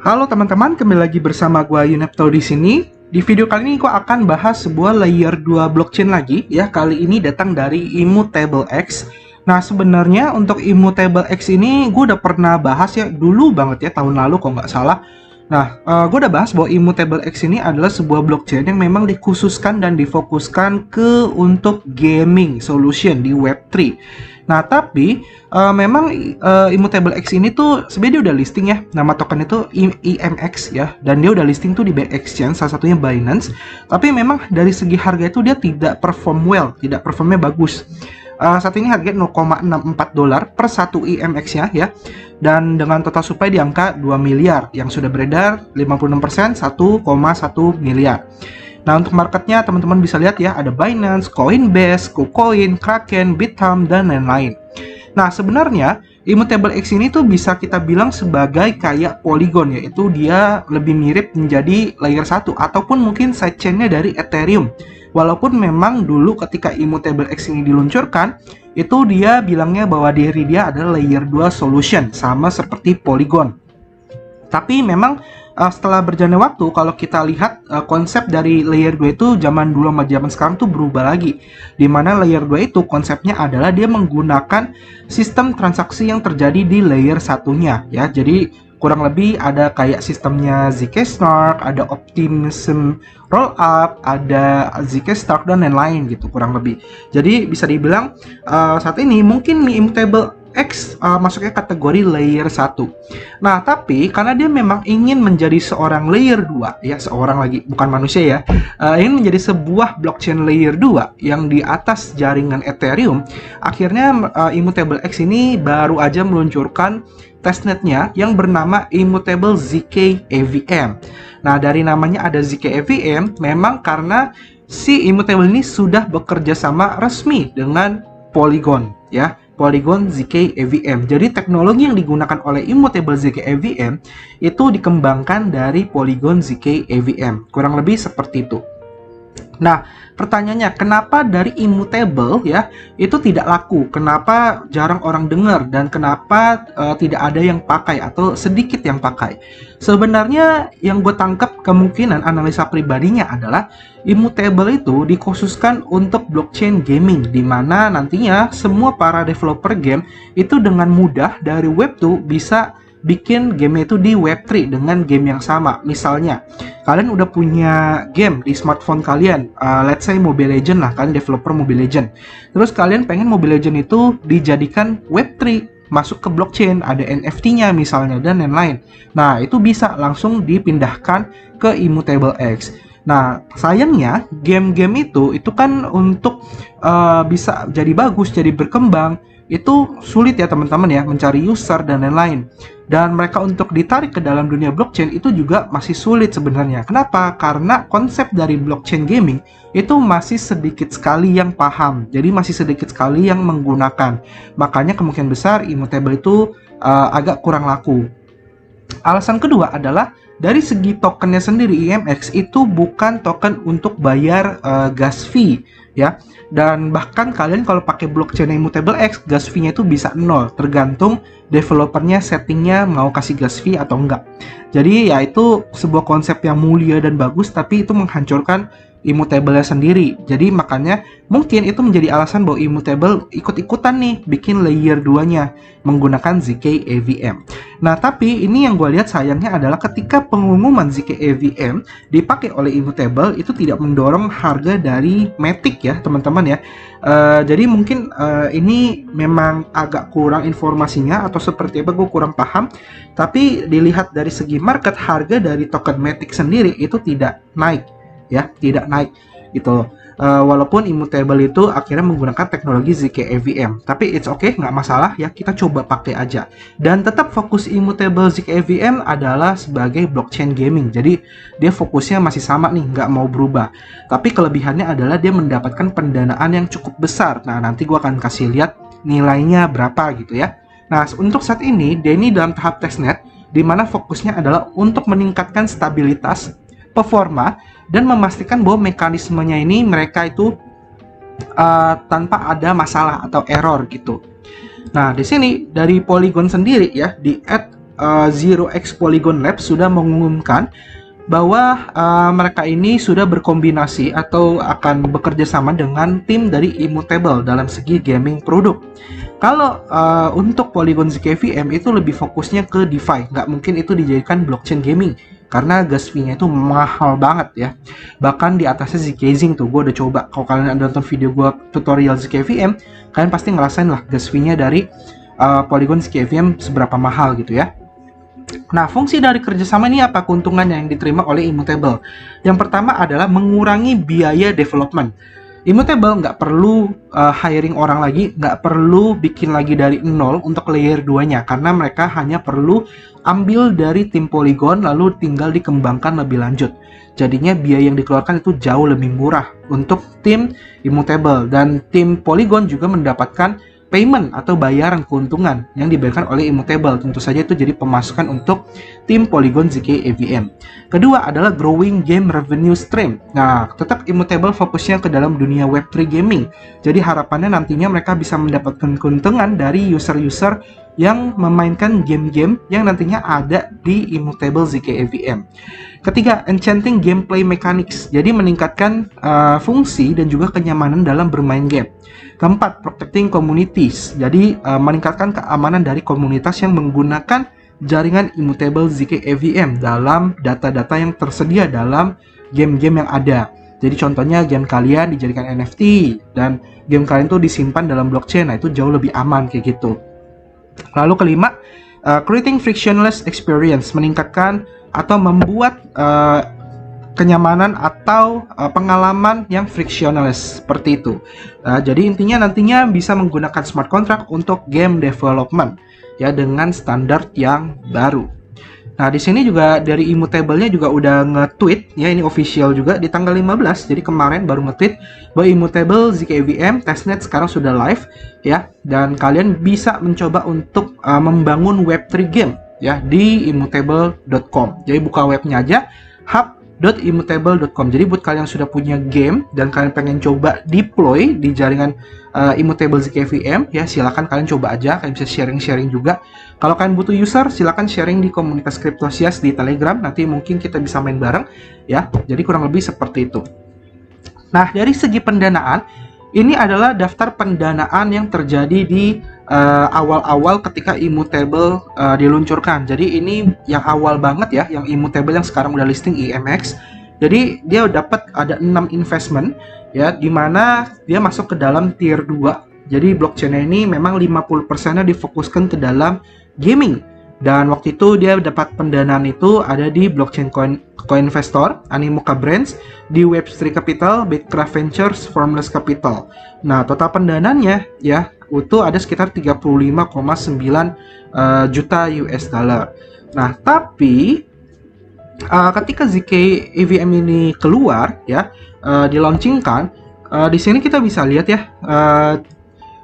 Halo teman-teman, kembali lagi bersama gua Yunepto di sini. Di video kali ini gua akan bahas sebuah layer 2 blockchain lagi ya. Kali ini datang dari Immutable X. Nah, sebenarnya untuk Immutable X ini gue udah pernah bahas ya dulu banget ya, tahun lalu kalau nggak salah. Nah, gue udah bahas bahwa Immutable X ini adalah sebuah blockchain yang memang dikhususkan dan difokuskan untuk gaming solution di Web3. Nah, tapi memang Immutable X ini tuh sebenarnya dia udah listing ya. Nama token itu IMX ya, dan dia udah listing tuh di bank exchange, salah satunya Binance. Tapi memang dari segi harga itu dia tidak perform well, tidak performnya bagus. Saat ini harganya $0,64 per satu IMX-nya ya. Dan dengan total supply di angka 2 miliar yang sudah beredar 56% 1,1 miliar. Nah, untuk marketnya teman-teman bisa lihat ya, ada Binance, Coinbase, KuCoin, Kraken, Bithumb, dan lain-lain. Nah, sebenarnya Immutable X ini tuh bisa kita bilang sebagai kayak Polygon, yaitu dia lebih mirip menjadi layer 1 ataupun mungkin sidechainnya dari Ethereum. Walaupun memang dulu ketika Immutable X ini diluncurkan, itu dia bilangnya bahwa diri dia adalah layer 2 solution, sama seperti Polygon. Tapi memang setelah berjalannya waktu, kalau kita lihat konsep dari layer 2 itu zaman dulu sama zaman sekarang tuh berubah lagi. Dimana layer 2 itu konsepnya adalah dia menggunakan sistem transaksi yang terjadi di layer satunya ya. Jadi kurang lebih ada kayak sistemnya Zk-Snark, ada Optimism Rollup, ada Zk-Snark dan lain-lain gitu kurang lebih. Jadi bisa dibilang saat ini mungkin Immutable X masuknya kategori layer 1. Nah, tapi karena dia memang ingin menjadi seorang layer 2 ya, seorang lagi bukan manusia ya, ingin menjadi sebuah blockchain layer 2 yang di atas jaringan Ethereum, akhirnya Immutable X ini baru aja meluncurkan testnetnya yang bernama Immutable ZK EVM. Nah, dari namanya ada ZK EVM memang karena si Immutable ini sudah bekerja sama resmi dengan Polygon ya. Polygon ZK EVM. Jadi teknologi yang digunakan oleh Immutable ZK EVM itu dikembangkan dari Polygon ZK EVM. Kurang lebih seperti itu. Nah, pertanyaannya kenapa dari Immutable ya itu tidak laku? Kenapa jarang orang dengar dan kenapa tidak ada yang pakai atau sedikit yang pakai? Sebenarnya yang gue tangkap kemungkinan analisa pribadinya adalah Immutable itu dikhususkan untuk blockchain gaming, di mana nantinya semua para developer game itu dengan mudah dari Web2 bisa bikin game itu di Web3 dengan game yang sama. Misalnya, kalian udah punya game di smartphone kalian, let's say Mobile Legends lah, kalian developer Mobile Legends. Terus kalian pengen Mobile Legends itu dijadikan Web3, masuk ke blockchain, ada NFT-nya misalnya, dan lain-lain. Nah, itu bisa langsung dipindahkan ke Immutable X. Nah, sayangnya game-game itu kan untuk bisa jadi bagus, jadi berkembang, itu sulit ya teman-teman ya, mencari user dan lain-lain. Dan mereka untuk ditarik ke dalam dunia blockchain itu juga masih sulit sebenarnya. Kenapa? Karena konsep dari blockchain gaming itu masih sedikit sekali yang paham. Jadi masih sedikit sekali yang menggunakan. Makanya kemungkinan besar Immutable itu agak kurang laku. Alasan kedua adalah dari segi tokennya sendiri, IMX itu bukan token untuk bayar gas fee ya. Dan bahkan kalian kalau pakai blockchain Immutable X, gas fee-nya itu bisa 0, tergantung developernya settingnya mau kasih gas fee atau enggak. Jadi ya itu sebuah konsep yang mulia dan bagus, tapi itu menghancurkan Immutable-nya sendiri. Jadi makanya mungkin itu menjadi alasan bahwa Immutable ikut-ikutan nih bikin layer 2-nya menggunakan ZK EVM. Nah, tapi ini yang gue lihat sayangnya adalah ketika pengumuman ZK EVM dipakai oleh Immutable itu tidak mendorong harga dari Matic ya, teman-teman ya. Jadi mungkin ini memang agak kurang informasinya atau seperti apa gue kurang paham. Tapi dilihat dari segi market, harga dari token Matic sendiri itu tidak naik. Ya, tidak naik gitu. Walaupun Immutable itu akhirnya menggunakan teknologi ZK EVM, tapi it's okay, nggak masalah ya, kita coba pakai aja. Dan tetap fokus Immutable ZK EVM adalah sebagai blockchain gaming, jadi dia fokusnya masih sama nih, nggak mau berubah. Tapi kelebihannya adalah dia mendapatkan pendanaan yang cukup besar. Nah, nanti gua akan kasih lihat nilainya berapa gitu ya. Nah, untuk saat ini Denny dalam tahap testnet, di mana fokusnya adalah untuk meningkatkan stabilitas, performa, dan memastikan bahwa mekanismenya ini mereka itu tanpa ada masalah atau error gitu. Nah, di sini dari Polygon sendiri ya, di Zero X Polygon Labs sudah mengumumkan bahwa mereka ini sudah berkombinasi atau akan bekerja sama dengan tim dari Immutable dalam segi gaming produk. Kalau untuk Polygon ZKVM itu lebih fokusnya ke DeFi, nggak mungkin itu dijadikan blockchain gaming karena gas fee-nya itu mahal banget ya. Bahkan di atasnya zkZing tuh, gue udah coba. Kalau kalian ada nonton video gue tutorial ZKVM, kalian pasti ngerasain lah gas fee-nya dari Polygon ZKVM seberapa mahal gitu ya. Nah, fungsi dari kerjasama ini apa keuntungannya yang diterima oleh Immutable? Yang pertama adalah mengurangi biaya development. Immutable nggak perlu hiring orang lagi, nggak perlu bikin lagi dari nol untuk layer 2-nya, karena mereka hanya perlu ambil dari tim Polygon lalu tinggal dikembangkan lebih lanjut. Jadinya biaya yang dikeluarkan itu jauh lebih murah untuk tim Immutable, dan tim Polygon juga mendapatkan payment atau bayaran keuntungan yang diberikan oleh Immutable. Tentu saja itu jadi pemasukan untuk tim Polygon ZK EVM. Kedua adalah growing game revenue stream. Nah, tetap Immutable fokusnya ke dalam dunia Web3 gaming. Jadi harapannya nantinya mereka bisa mendapatkan keuntungan dari user-user yang memainkan game-game yang nantinya ada di Immutable ZK EVM. Ketiga, enchanting gameplay mechanics. Jadi meningkatkan fungsi dan juga kenyamanan dalam bermain game. Keempat, protecting communities. Jadi meningkatkan keamanan dari komunitas yang menggunakan jaringan Immutable ZK EVM dalam data-data yang tersedia dalam game-game yang ada. Jadi contohnya game kalian dijadikan NFT dan game kalian tuh disimpan dalam blockchain. Nah, itu jauh lebih aman kayak gitu. Lalu kelima, creating frictionless experience. Meningkatkan atau membuat kenyamanan atau pengalaman yang frictionless seperti itu. Jadi intinya nantinya bisa menggunakan smart contract untuk game development ya dengan standar yang baru. Nah, di sini juga dari Immutable-nya juga udah nge-tweet ya, ini official juga di tanggal 15. Jadi kemarin baru nge-tweet bahwa Immutable ZKVM testnet sekarang sudah live ya, dan kalian bisa mencoba untuk membangun Web3 game ya di immutable.com. Jadi buka webnya aja, hub.immutable.com. Jadi buat kalian yang sudah punya game dan kalian pengen coba deploy di jaringan Immutable ZKVM ya, silakan kalian coba aja. Kalian bisa sharing-sharing juga. Kalau kalian butuh user, silakan sharing di komunitas Cryptocious di Telegram. Nanti mungkin kita bisa main bareng ya. Jadi kurang lebih seperti itu. Nah, dari segi pendanaan, ini adalah daftar pendanaan yang terjadi di awal-awal ketika Immutable diluncurkan. Jadi ini yang awal banget ya, yang Immutable yang sekarang udah listing IMX. Jadi dia dapat ada 6 investment ya, dimana dia masuk ke dalam tier 2. Jadi blockchain ini memang 50%-nya difokuskan ke dalam gaming. Dan waktu itu dia dapat pendanaan itu ada di blockchain Coinvestor, Animoca Brands, di Web3 Capital, Bitcraft Ventures, Formless Capital. Nah, total pendanaannya ya itu ada sekitar 35,9 juta US dollar. Nah, tapi ketika ZK EVM ini keluar ya, dilaunchingkan, di sini kita bisa lihat ya,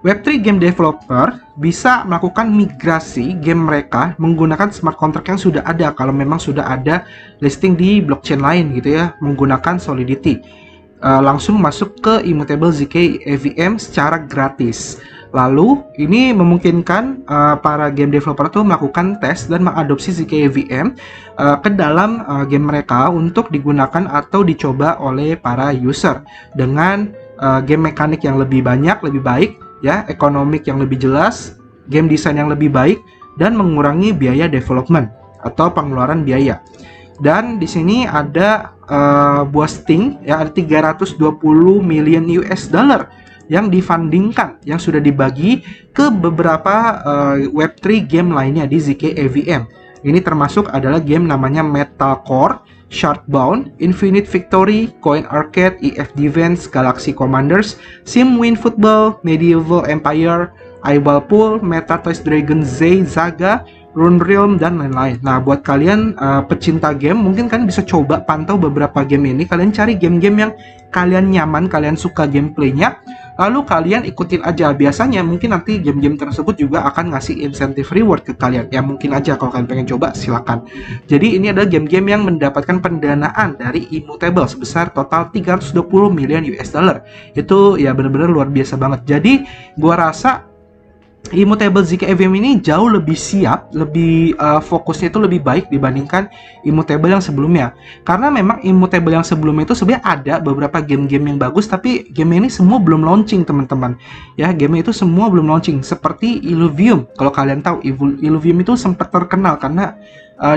Web3 game developer bisa melakukan migrasi game mereka menggunakan smart contract yang sudah ada kalau memang sudah ada listing di blockchain lain gitu ya, menggunakan Solidity. Langsung masuk ke Immutable ZK EVM secara gratis. Lalu ini memungkinkan para game developer itu melakukan tes dan mengadopsi ZK EVM ke dalam game mereka untuk digunakan atau dicoba oleh para user dengan game mekanik yang lebih banyak, lebih baik ya, ekonomik yang lebih jelas, game design yang lebih baik, dan mengurangi biaya development atau pengeluaran biaya. Dan di sini ada boosting ya, ada 320 million US dollar yang difundingkan, yang sudah dibagi ke beberapa Web3 game lainnya di ZK EVM. Ini termasuk adalah game namanya Metalcore, Sharkbound, Infinite Victory, Coin Arcade, EF Defense, Galaxy Commanders, SimWin Football, Medieval Empire, Eyeball Pool, Meta Toys Dragon Z, Zaga, Rune Realm, dan lain-lain. Nah, buat kalian pecinta game, mungkin kalian bisa coba pantau beberapa game ini. Kalian cari game-game yang kalian nyaman, kalian suka gameplaynya, lalu kalian ikutin aja. Biasanya mungkin nanti game-game tersebut juga akan ngasih insentif reward ke kalian. Ya mungkin aja kalau kalian pengen coba, silakan. Jadi ini adalah game-game yang mendapatkan pendanaan dari Immutable sebesar total 320 million US dollar. Itu ya benar-benar luar biasa banget. Jadi gua rasa Immutable ZK EVM ini jauh lebih siap, lebih fokusnya itu lebih baik dibandingkan Immutable yang sebelumnya. Karena memang Immutable yang sebelumnya itu sebenarnya ada beberapa game-game yang bagus, tapi game ini semua belum launching, teman-teman. Ya, game itu semua belum launching. Seperti Illuvium, kalau kalian tahu, Illuvium itu sempat terkenal karena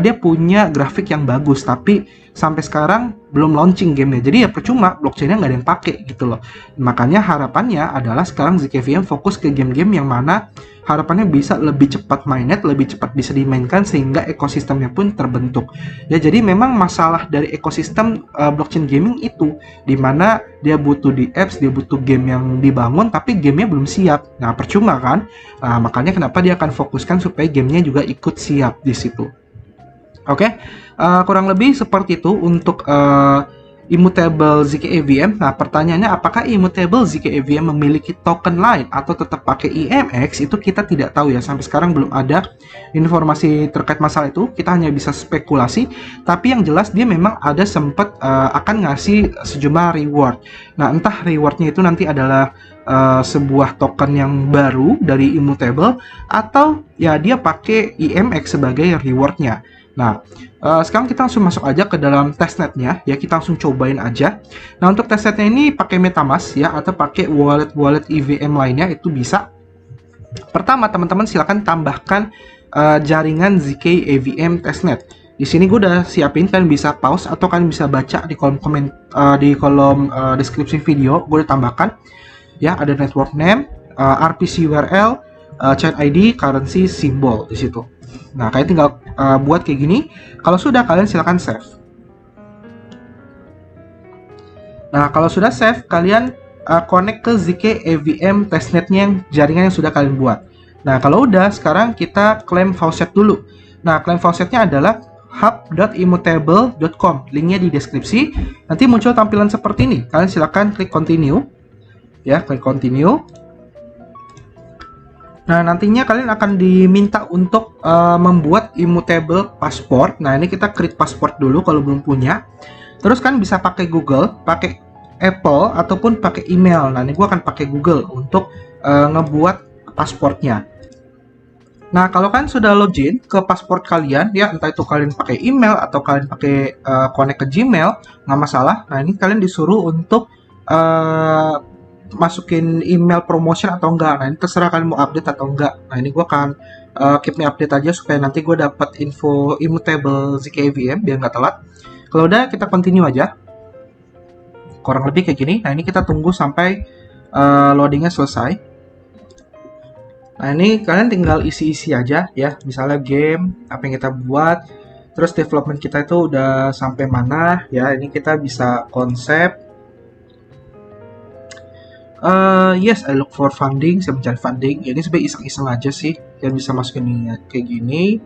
dia punya grafik yang bagus, tapi sampai sekarang belum launching gamenya. Jadi ya percuma, blockchainnya nggak ada yang pakai gitu loh. Makanya harapannya adalah sekarang ZKVM fokus ke game-game yang mana harapannya bisa lebih cepat mainnet, lebih cepat bisa dimainkan sehingga ekosistemnya pun terbentuk. Ya, jadi memang masalah dari ekosistem blockchain gaming itu dimana dia butuh di apps, dia butuh game yang dibangun tapi gamenya belum siap. Nah, percuma kan? Nah, makanya kenapa dia akan fokuskan supaya gamenya juga ikut siap di situ. Oke, kurang lebih seperti itu untuk Immutable ZK EVM. Nah, pertanyaannya apakah Immutable ZK EVM memiliki token lain atau tetap pakai IMX? Itu kita tidak tahu ya. Sampai sekarang belum ada informasi terkait masalah itu. Kita hanya bisa spekulasi. Tapi yang jelas dia memang ada sempat akan ngasih sejumlah reward. Nah, entah rewardnya itu nanti adalah sebuah token yang baru dari Immutable atau ya dia pakai IMX sebagai rewardnya. Nah, sekarang kita langsung masuk aja ke dalam testnetnya ya, kita langsung cobain aja. Nah, untuk testnetnya ini pakai MetaMask ya atau pakai wallet EVM lainnya itu bisa. Pertama, teman-teman silakan tambahkan jaringan ZK EVM testnet. Di sini gue udah siapin, kalian bisa pause atau kalian bisa baca di kolom komen di kolom deskripsi video. Gue udah tambahkan ya, ada network name, RPC URL, chain ID, currency, simbol di situ. Nah, kalian tinggal buat kayak gini. Kalau sudah, kalian silakan save. Nah, kalau sudah save, kalian connect ke ZK EVM testnetnya yang jaringan yang sudah kalian buat. Nah, kalau udah, sekarang kita claim faucet dulu. Nah, claim faucetnya adalah hub.immutable.com. Linknya di deskripsi. Nanti muncul tampilan seperti ini. Kalian silakan klik continue. Ya, klik continue. Nah, nantinya kalian akan diminta untuk membuat immutable passport. Nah, ini kita create passport dulu kalau belum punya. Terus kan bisa pakai Google, pakai Apple, ataupun pakai email. Nah, ini gue akan pakai Google untuk ngebuat pasportnya. Nah, kalau kalian sudah login ke pasport kalian, ya entah itu kalian pakai email atau kalian pakai connect ke Gmail, nggak masalah. Nah, ini kalian disuruh untuk masukin email promotion atau enggak. Nah, ini terserah kalian mau update atau enggak. Nah, ini gue akan keep me update aja supaya nanti gue dapat info Immutable ZK EVM biar nggak telat. Kalau udah, kita continue aja. Kurang lebih kayak gini. Nah, ini kita tunggu sampai loadingnya selesai. Nah, ini kalian tinggal isi-isi aja ya. Misalnya game, apa yang kita buat. Terus development kita itu udah sampai mana ya. Ini kita bisa konsep. Yes, I look for funding. Saya mencari funding. Ya, ini sebenarnya iseng-iseng aja sih. Yang bisa masukin ini kayak gini.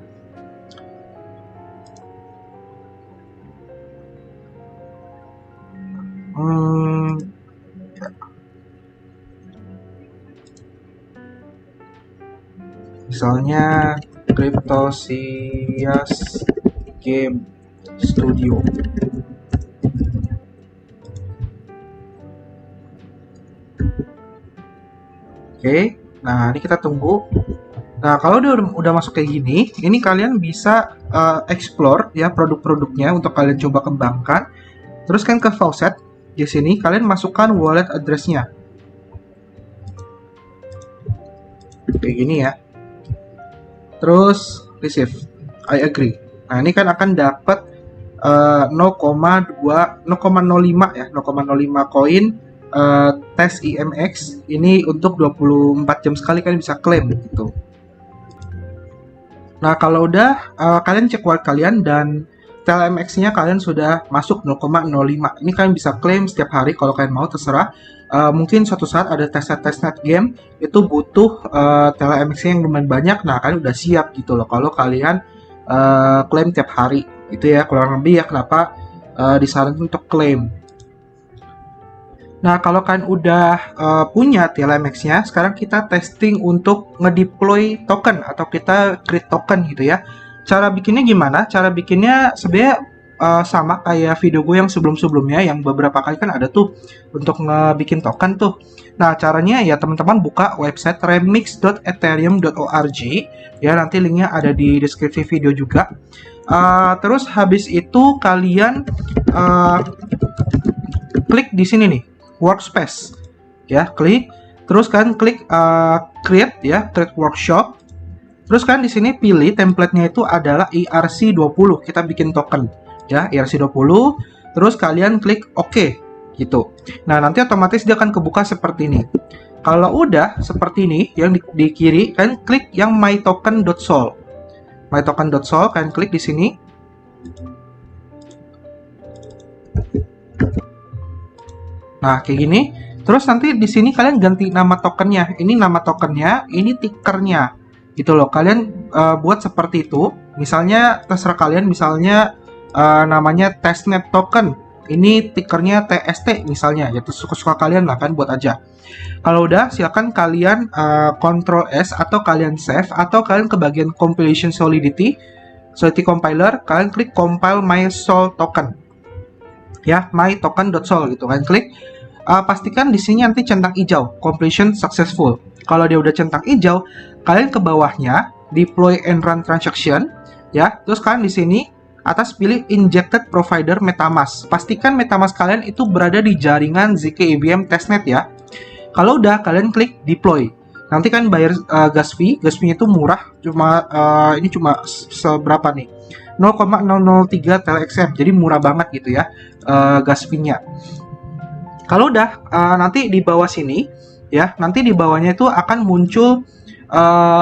Misalnya Cryptosias Game Studio. Oke, nah ini kita tunggu. Nah, kalau udah masuk kayak gini, ini kalian bisa explore ya produk-produknya untuk kalian coba kembangkan. Terus kan ke faucet, di sini kalian masukkan wallet address-nya. Kayak gini ya. Terus receive, I agree. Nah, ini kan akan dapat 0,05 ya, 0,05 koin tes IMX ini untuk 24 jam sekali kalian bisa klaim gitu. Nah, kalau udah kalian cek wallet kalian dan TLMX-nya kalian sudah masuk 0,05. Ini kalian bisa klaim setiap hari kalau kalian mau, terserah. Mungkin suatu saat ada testnet game itu butuh TLMX-nya yang lumayan banyak. Nah, kalian udah siap gitu loh kalau kalian klaim tiap hari. Itu ya kurang lebih ya kenapa disarankan untuk klaim. Nah, kalau kalian udah punya TLMX-nya, sekarang kita testing untuk ngedeploy token atau kita create token gitu ya. Cara bikinnya gimana? Cara bikinnya sebenarnya sama kayak video gue yang sebelum-sebelumnya, yang beberapa kali kan ada tuh untuk ngebikin token tuh. Nah, caranya ya teman-teman buka website remix.ethereum.org ya, nanti linknya ada di deskripsi video juga. Terus habis itu kalian klik di sini nih, workspace ya, klik. Terus kan klik create ya, create workshop. Terus kan di sini pilih template-nya itu adalah ERC20. Kita bikin token ya, ERC20. Terus kalian klik OK gitu. Nah, nanti otomatis dia akan kebuka seperti ini. Kalau udah seperti ini, yang di kiri kalian klik yang mytoken.sol. mytoken.sol kalian klik di sini. Nah, kayak gini. Terus nanti di sini kalian ganti nama tokennya. Ini nama tokennya, ini tickernya. Gitu loh. Kalian buat seperti itu. Misalnya terserah kalian, misalnya namanya testnet token. Ini tickernya TST misalnya. Ya suka-suka kalian lah kan, buat aja. Kalau udah, silakan kalian Ctrl S atau kalian save, atau kalian ke bagian compilation Solidity compiler, kalian klik compile my sol token. Ya, mytoken.sol gitu kan, klik. Pastikan di sini nanti centang hijau, completion successful. Kalau dia udah centang hijau, kalian ke bawahnya deploy and run transaction ya. Terus kalian di sini atas pilih injected provider MetaMask. Pastikan MetaMask kalian itu berada di jaringan ZK EVM testnet ya. Kalau udah, kalian klik deploy. Nanti kan bayar gas fee-nya itu murah, cuma ini cuma seberapa nih? 0,003 TLXM. Jadi murah banget gitu ya gas fee-nya. Kalau udah, nanti di bawah sini ya, nanti di bawahnya itu akan muncul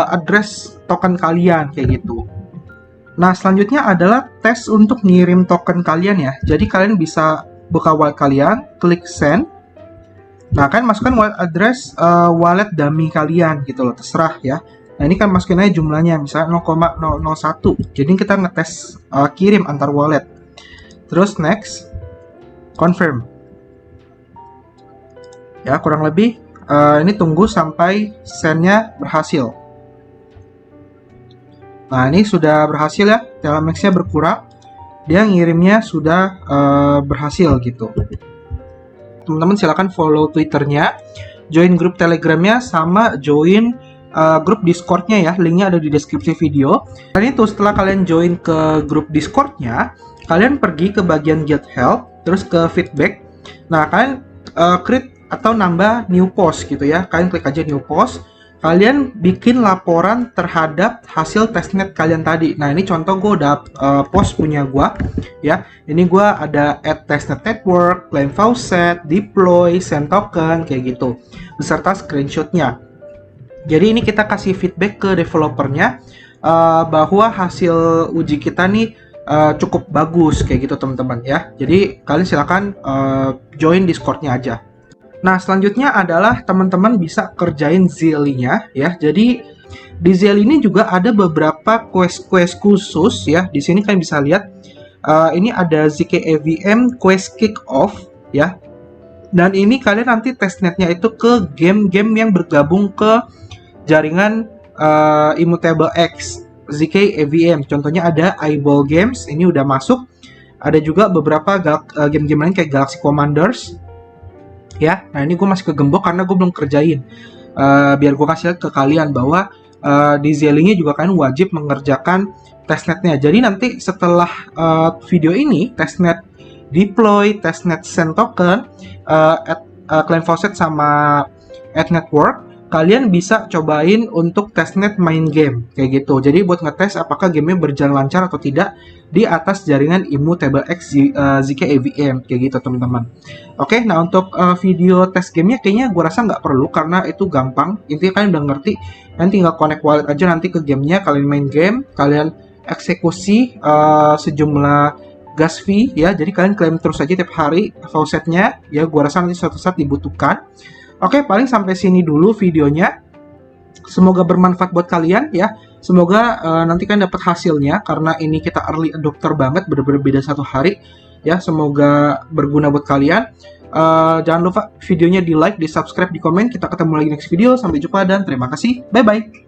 address token kalian kayak gitu. Nah, selanjutnya adalah tes untuk ngirim token kalian ya. Jadi kalian bisa buka wallet kalian, klik send. Nah, kalian masukkan wallet address wallet dummy kalian gitu loh, terserah ya. Nah, ini kan masukin aja jumlahnya, misalnya 0,001. Jadi kita ngetes kirim antar wallet. Terus next, confirm. Ya, kurang lebih ini tunggu sampai send-nya berhasil. Nah, ini sudah berhasil ya, TLMX-nya berkurang. Dia ngirimnya sudah berhasil gitu. Teman-teman silakan follow Twitternya, join grup Telegramnya, sama join grup Discordnya ya. Linknya ada di deskripsi video. Dan itu setelah kalian join ke grup Discordnya, kalian pergi ke bagian get help, terus ke feedback. Nah, kalian create atau nambah new post gitu ya. Kalian klik aja new post. Kalian bikin laporan terhadap hasil testnet kalian tadi. Nah, ini contoh gue udah post punya gue ya. Ini gue ada add testnet network, claim faucet, deploy, send token kayak gitu, beserta screenshotnya. Jadi ini kita kasih feedback ke developernya bahwa hasil uji kita nih cukup bagus kayak gitu teman-teman ya. Jadi kalian silakan join Discordnya aja. Nah, selanjutnya adalah teman-teman bisa kerjain Zeli-nya ya. Jadi di Zeli ini juga ada beberapa quest-quest khusus ya. Di sini kalian bisa lihat ini ada ZK EVM quest kick off ya. Dan ini kalian nanti testnetnya itu ke game-game yang bergabung ke jaringan Immutable X ZK EVM. Contohnya ada Eyeball Games, ini udah masuk. Ada juga beberapa game-game lain kayak Galaxy Commanders. Ya, nah ini gue masih kegembok karena gue belum kerjain. Biar gue kasih lihat ke kalian bahwa di Zeli-nya juga kalian wajib mengerjakan testnetnya. Jadi nanti setelah video ini, testnet deploy, testnet send token, claim faucet sama add network, kalian bisa cobain untuk testnet main game kayak gitu. Jadi buat ngetes apakah gamenya berjalan lancar atau tidak di atas jaringan Immutable X ZK EVM kayak gitu teman-teman. Oke, nah untuk video tes gamenya kayaknya gue rasa nggak perlu karena itu gampang. Intinya kalian udah ngerti, nanti tinggal connect wallet aja nanti ke gamenya, kalian main game, kalian eksekusi sejumlah gas fee ya. Jadi kalian klaim terus aja tiap hari faucetnya ya. Gue rasa nanti suatu saat dibutuhkan. Oke, paling sampai sini dulu videonya. Semoga bermanfaat buat kalian ya. Semoga nanti kan dapat hasilnya karena ini kita early adopter banget, bener-bener beda 1 hari ya. Semoga berguna buat kalian. Jangan lupa videonya di like, di subscribe, di komen. Kita ketemu lagi next video. Sampai jumpa dan terima kasih. Bye bye.